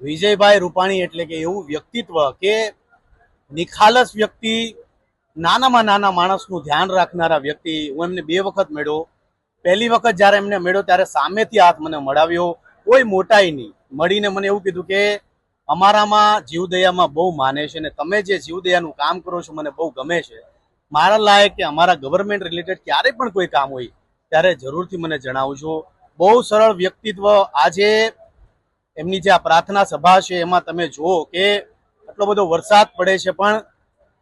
વિજયભાઈ રૂપાણી એટલે કે એવું વ્યક્તિત્વ કે નિખાલસ વ્યક્તિ, નાનામાં નાના માણસનું ધ્યાન રાખનારા વ્યક્તિ. હું એમને 2 વખત મળ્યો. પહેલી વખત જ્યારે એમને મળ્યો ત્યારે સામેથી હાથ મને મળાવ્યો, કોઈ મોટાઈ નહીં. મળીને મને એવું કીધું કે અમારામાં જીવદયામાં બહુ માને છે અને તમે જે જીવદયાનું કામ કરો છો મને બહુ ગમે છે. મારા લાયક કે અમારા ગવર્મેન્ટ રિલેટેડ ક્યારે પણ કોઈ કામ હોય ત્યારે જરૂરથી મને જણાવજો. બહુ સરળ વ્યક્તિત્વ. આજે એમની જે આ પ્રાર્થના સભા છે એમાં તમે જુઓ કે આટલો બધો વરસાદ પડે છે પણ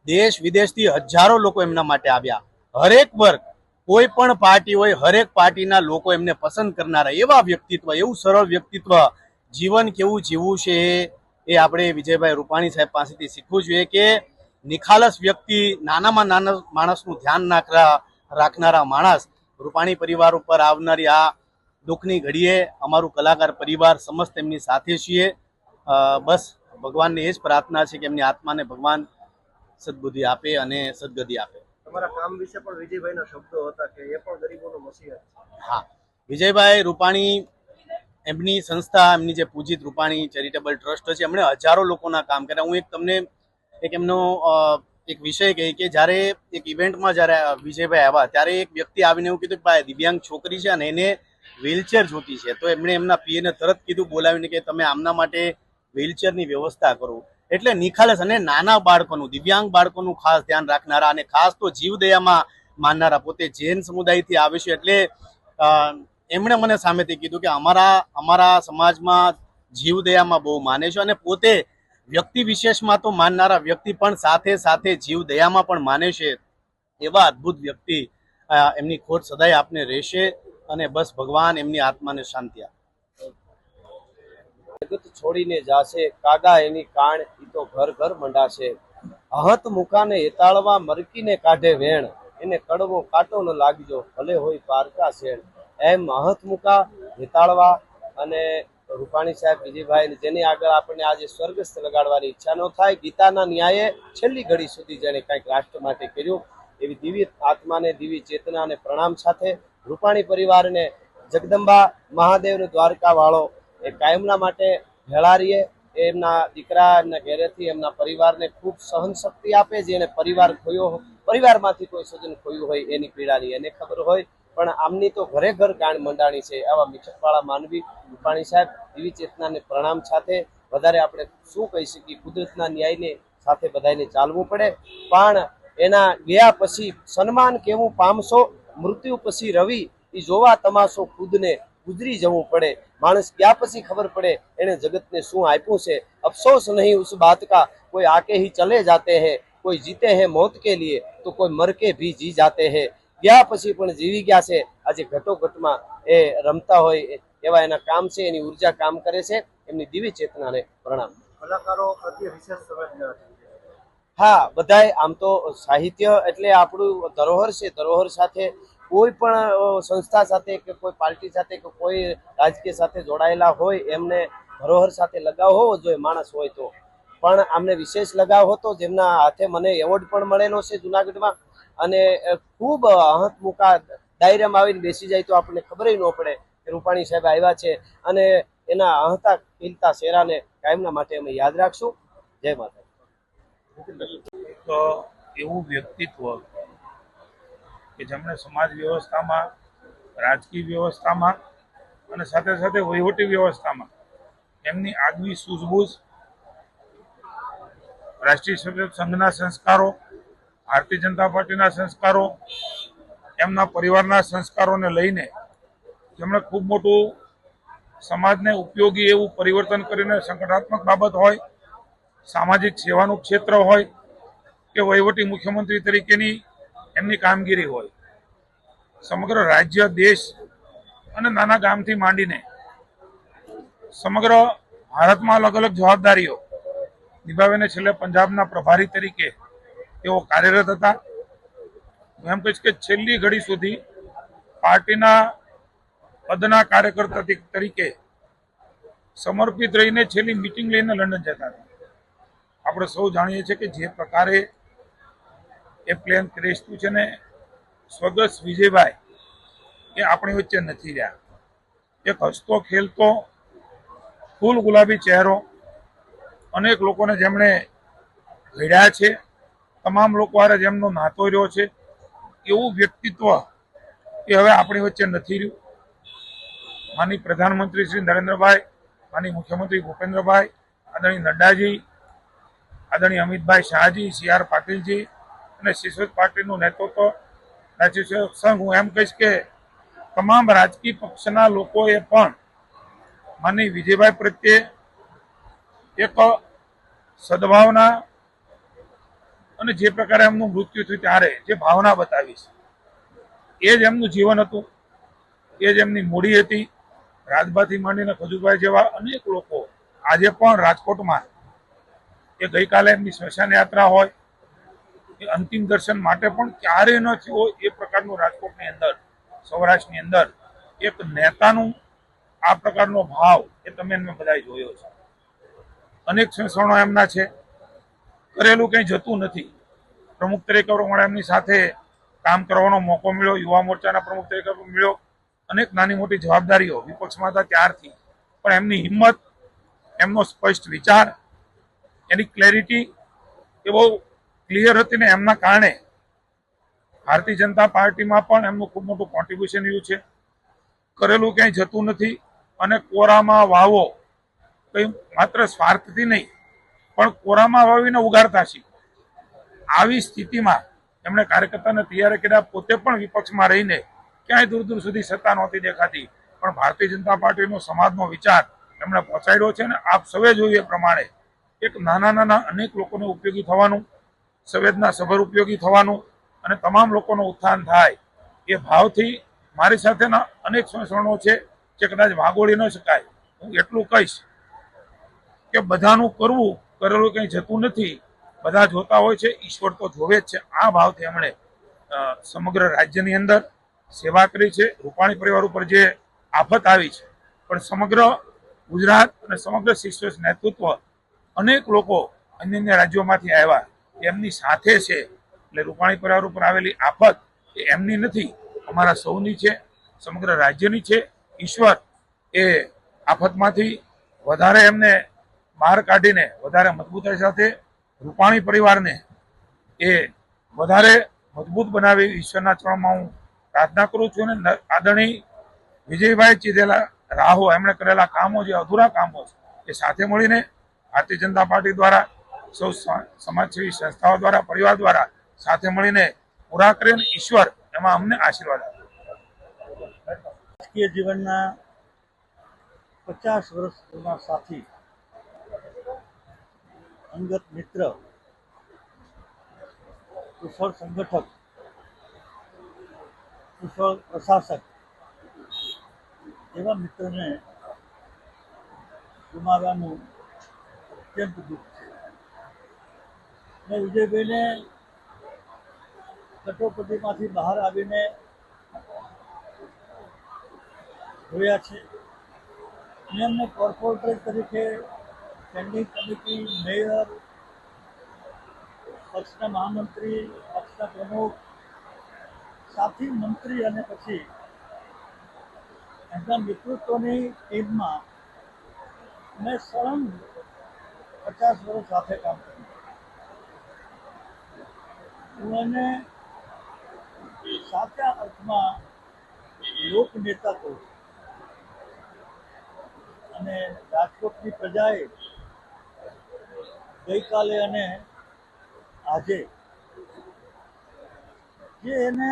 દેશ વિદેશથી હજારો લોકો એમના માટે આવ્યા. હરેક વર્ગ, કોઈ પણ પાર્ટી હોય, હરેક પાર્ટીના લોકો એમને પસંદ કરનારા એવા વ્યક્તિત્વ, એવું સરળ વ્યક્તિત્વ. જીવન કેવું જીવવું છે એ આપણે વિજયભાઈ રૂપાણી સાહેબ પાસેથી શીખવું જોઈએ કે નિખાલસ વ્યક્તિ, નાનામાં નાના માણસનું ધ્યાન રાખનારા માણસ. રૂપાણી પરિવાર ઉપર આવનારી આ દુઃખની ઘડીએ અમારું કલાકાર પરિવાર સમસ્ત એમની સાથે છીએ. બસ ભગવાનને એ જ પ્રાર્થના છે કે એમની આત્માને ભગવાન સદબુદ્ધિ આપે અને સદગતિ આપે. તમારા કામ વિશે પણ વિજયભાઈના શબ્દો હતા કે એ પણ ગરીબોનો મસીહા. હા, વિજયભાઈ રૂપાણી, એમની સંસ્થા, એમની જે પૂજિત રૂપાણી ચેરિટેબલ ટ્રસ્ટ છે, એમણે હજારો લોકોના કામ કર્યા. હું તમને એમનો એક વિષય કહી કે જ્યારે એક ઇવેન્ટમાં જ્યારે વિજયભાઈ આવ્યા ત્યારે એક વ્યક્તિ આવીને એવું કીધું કે ભાઈ દિવ્યાંગ છોકરી છે અને એને વ્હીલચેર જોતી છે. તો એમણે એમના પીએને તરત કીધું, બોલાવીને કે તમે આમના માટે વ્હીલચેરની વ્યવસ્થા કરો. એટલે નિખાલસ અને નાના બાળકોનું, દિવ્યાંગ બાળકોનું ખાસ ધ્યાન રાખનારા અને ખાસ તો જીવદયામાં માનનારા. પોતે જૈન સમુદાયથી આવે છે એટલે એમણે મને સામેથી કીધું કે અમારા સમાજમાં જીવદયામાં બહુ માને છે અને પોતે વ્યક્તિ વિશેષમાં તો માનનારા વ્યક્તિ પણ સાથે સાથે જીવદયામાં પણ માને છે. એવા અદ્ભુત વ્યક્તિ. એમની ખોટ સદાય આપને રહેશે અને બસ ભગવાન એમની આત્માને શાંતિ આપે. જગત છોડીને જાશે, કાગા એની કાણ, ઈ તો ઘર ઘર મંડાશે. અહત મુકાને હેતાળવા, મરકીને કાઢે વેણ, એને કડવો કાંટો ન લાગજો, ભલે હોય પારકા શેણ. એમ અહત મુકા, હેતાળવા અને રૂપાણી સાહેબ વિજયભાઈ, જેની આગળ આપણને આજે સ્વર્ગસ્થ લગાડવાની ઈચ્છા ન થાય. ગીતાના ન્યાયે છેલ્લી ઘડી સુધી જેને કંઈક રાષ્ટ્ર માટે કર્યું, એવી દિવ્ય આત્માને, દિવ્ય ચેતનાને પ્રણામ સાથે રૂપાણી પરિવારને જગદંબા મહાદેવનો દ્વારકા વાળો એ કાયમના માટે ભેળા રહીએ. એમના દીકરા એમના ઘેરેથી એમના પરિવારને ખૂબ સહન શક્તિ આપે. જેને પરિવાર ખોયો, પરિવારમાંથી કોઈ સજ્જન ખોયું હોય એની પીડાની એને ખબર હોય, પણ આમની તો ઘરે ઘર ગાણ મંડાણી છે. આવા મિઠકવાળા માનવી રૂપાણી સાહેબ, દિવ્ય ચેતનાને પ્રણામ સાથે વધારે આપણે શું કહી શકીએ, કુદરતના ન્યાયને સાથે બધાને ચાલવું પડે. પણ એના ગયા પછી સન્માન કેવું પામશો, મૃત્યુ પછી રવિ એ જોવા તમાશો, ખુદને ગુજરી જવું પડે. માણસ ગયા પછી ખબર પડે એને જગતને શું આપ્યું છે. અફસોસ નહીં ઉસ બાત કા, કોઈ આકે ही चले जाते हैं, કોઈ જીતે हैं मौत के लिए तो કોઈ मर के भी जी जाते हैं. ગયા પછી પણ જીવી ગયા છે. આજે ઘટોઘટમાં એ રમતા હોય એવા એના કામ છે, એની ઉર્જા કામ કરે છે. એમની દિવ્ય ચેતનાને પ્રણામ. કલાકારો પ્રત્યે વિશેષ સંવેદના. હા, બધાય આમ તો સાહિત્ય એટલે આપણું ધરોહર છે. ધરોહર સાથે કોઈ પણ સંસ્થા સાથે કે કોઈ પાર્ટી સાથે કે કોઈ રાજકીય સાથે જોડાયેલા હોય એમને ધરોહર સાથે લગાવ હોવો જોઈએ માણસ હોય તો. પણ આમને વિશેષ લગાવ હતો, જેમના હાથે મને એવોર્ડ પણ મળેલો છે જુનાગઢમાં. અને ખૂબ હંસમુખા ડાયરામાં આવીને બેસી જાય તો આપણને ખબર ન પડે કે રૂપાણી સાહેબ આવ્યા છે. અને એના હંતા ખીલતા ચહેરાને કાયમના માટે અમે યાદ રાખશું. જય માતા. તો એવું વ્યક્તિત્વ કે જેમણે સમાજ વ્યવસ્થામાં, રાજકીય વ્યવસ્થામાં અને સાથે સાથે વહીવટી વ્યવસ્થામાં એમની આગવી સૂઝબૂઝ, રાષ્ટ્રીય સંઘના સંસ્કારો, ભારતીય જનતા પાર્ટીના સંસ્કારો, એમના પરિવારના સંસ્કારોને લઈને જેમણે ખૂબ મોટું સમાજને ઉપયોગી એવું પરિવર્તન કરીને, સંગઠનાત્મક બાબત હોય, સામાજિક સેવાનું ક્ષેત્ર હોય કે વહીવટી મુખ્યમંત્રી તરીકેની એમની કામગીરી હોય, સમગ્ર રાજ્ય, દેશ અને નાના ગામથી માંડીને સમગ્ર ભારતમાં અલગ અલગ જવાબદારીઓ નિભાવીને છેલ્લે પંજાબના પ્રભારી તરીકે તેઓ કાર્યરત હતા. હું એમ કહીશ કે છેલ્લી ઘડી સુધી પાર્ટીના પદના કાર્યકર્તા તરીકે સમર્પિત રહીને છેલ્લી મિટિંગ લઈને લંડન જતા હતા. આપણે સૌ જાણીએ છીએ કે જે પ્રકારે એ પ્લેન ક્રેશ થયું છે ને સ્વર્ગસ્થ વિજયભાઈ એ આપણી વચ્ચે નથી રહ્યા. એક હસતો ખેલતો ફૂલ ગુલાબી ચહેરો, અનેક લોકોને જેમણે ઘડ્યા છે, તમામ લોકો હારે જેમનો નાતો રહ્યો છે, એવું વ્યક્તિત્વ એ હવે આપણી વચ્ચે નથી રહ્યું. માનનીય પ્રધાનમંત્રી શ્રી નરેન્દ્રભાઈ, માનનીય મુખ્યમંત્રી ભૂપેન્દ્રભાઈ, આદરણીય નડ્ડાજી, આદરણીય અમિતભાઈ શાહજી, CR પાટીલજી અને શિશોદ પાટીલનું નેતૃત્વ, રાજ્ય સેવક સંઘ, હું એમ કહીશ કે તમામ રાજકીય પક્ષના લોકોએ પણ માનનીય વિજયભાઈ પ્રત્યે એક સદભાવના અને જે પ્રકારે એમનું મૃત્યુ થયું ત્યારે જે ભાવના બતાવી છે, એ જ એમનું જીવન હતું, એ જ એમની મૂડી હતી. રાજભાથી માંડીને ખજૂરભાઈ જેવા અનેક લોકો આજે પણ રાજકોટમાં, એ ગઈકાલે એમની સ્મશાન યાત્રા હોય, એ અંતિમ દર્શન માટે પણ ક્યારેય ન થયો એ પ્રકારનું રાજકોટની અંદર, સૌરાષ્ટ્રની અંદર એક નેતાનું આ પ્રકારનો ભાવ એ તમે બધા જોયો છે. અનેક સંસ્કરણો એમના છે, કરેલું કંઈ જતું નથી. પ્રમુખ તરીકે પણ એમની સાથે કામ કરવાનો મોકો મળ્યો, યુવા મોરચાના પ્રમુખ તરીકે પણ મળ્યો. અનેક નાની મોટી જવાબદારીઓ વિપક્ષમાં હતા ત્યારથી, પણ એમની હિંમત, એમનો સ્પષ્ટ વિચાર, એની ક્લેરિટી એ બહુ ક્લિયર હતી ને એમના કારણે ભારતીય જનતા પાર્ટીમાં પણ એમનું ખૂબ મોટું કોન્ટ્રીબ્યુશન રહ્યું છે. કરેલું ક્યાંય જતું નથી અને કોરામાં વાવો કંઈ માત્ર સ્વાર્થથી નહીં પણ કોરામાં વાવીને ઉગાડતા શીખો. આવી સ્થિતિમાં એમણે કાર્યકર્તાને તૈયાર કર્યા, પોતે પણ વિપક્ષમાં રહીને ક્યાંય દૂર દૂર સુધી સત્તા નહોતી દેખાતી, પણ ભારતીય જનતા પાર્ટીનો સમાજનો વિચાર એમણે પહોંચાડ્યો છે. અને આપ સૌએ જોયું એ પ્રમાણે એક નાના નાના અનેક લોકોને ઉપયોગી થવાનું, સંવેદના સભર ઉપયોગી થવાનું અને તમામ લોકોનો ઉત્થાન થાય એ ભાવથી મારી સાથેના અનેક સંસ્કરણો છે જે કદાચ વાગોળી ન શકાય. હું એટલું કહીશ કે બધાનું કરવું, કરેલું કંઈ જતું નથી. બધા જોતા હોય છે, ઈશ્વર તો જોવે જ છે. આ ભાવથી એમણે સમગ્ર રાજ્યની અંદર સેવા કરી છે. રૂપાણી પરિવાર ઉપર જે આફત આવી છે, પણ સમગ્ર ગુજરાત અને સમગ્ર શિક્ષક નેતૃત્વ, અનેક લોકો અન્ય અન્ય રાજ્યોમાંથી આવ્યા, એમની સાથે છે. એટલે રૂપાણી પરિવાર ઉપર આવેલી આફત એ એમની નથી, અમારા સૌની છે, સમગ્ર રાજ્યની છે. ઈશ્વર એ આફતમાંથી વધારે એમને બહાર કાઢીને વધારે મજબૂતાઈ સાથે રૂપાણી પરિવારને એ વધારે મજબૂત બનાવી ઈશ્વરના ચરણમાં હું પ્રાર્થના કરું છું. અને આદરણીય વિજયભાઈ ચીધેલા રાહો, એમણે કરેલા કામો, જે અધૂરા કામો છે, એ સાથે મળીને ભારતીય જનતા પાર્ટી દ્વારા, સૌ સમાજસેવી સંસ્થાઓ દ્વારા, પરિવાર દ્વારા સાથે મળીને પૂરા કરીને ઈશ્વર એમાં અમને આશીર્વાદ આપે. રાજકીય જીવનના 50 વર્ષ જૂના સાથી, અંગત મિત્ર, કુશળ સંગઠક, કુશળ પ્રશાસક એવા મિત્રને ગુમાવવાનું અત્યંત દુઃખ છે. મેં વિજયભાઈને કટોકટીમાંથી બહાર આવીને જોયા છે. મેં એમને કોર્પોરેટર તરીકે, સ્ટેન્ડિંગ કમિટી, મેયર, પક્ષના મહામંત્રી, પક્ષના પ્રમુખ, સાથી મંત્રી અને પછી એમના નેતૃત્વની ટીમમાં મેં સળંગ 50 વર્ષ સાથે કામ કર્યું. હું એને સાચા અર્થમાં લોકનેતા કહું છું. અને રાજકોટની પ્રજાએ ગઈકાલે અને આજે જે એને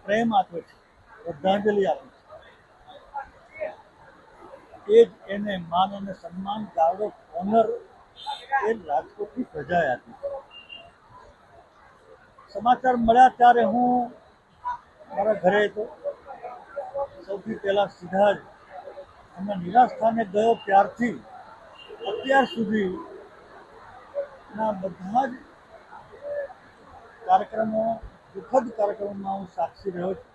પ્રેમ આપ્યો છે, શ્રદ્ધાંજલિ આપી છે, એ જ એને માન અને સન્માન, ગાર્ડ ઓફ ઓનર એ રાજકોટની પ્રજાએ આપી છે. સમાચાર મળ્યા ત્યારે હું મારા ઘરે હતો. સૌથી પહેલા સીધા જ અમે નિવાસસ્થાને ગયો. ત્યારથી અત્યાર સુધીના બધા જ કાર્યક્રમો, દુઃખદ કાર્યક્રમોમાં હું સાક્ષી રહ્યો છું.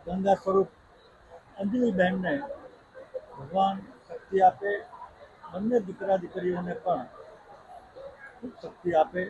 ગંગા સ્વરૂપ અંજલિબહેનને ભગવાન શક્તિ આપે, બંને દીકરા દીકરીઓને પણ ખૂબ શક્તિ આપે.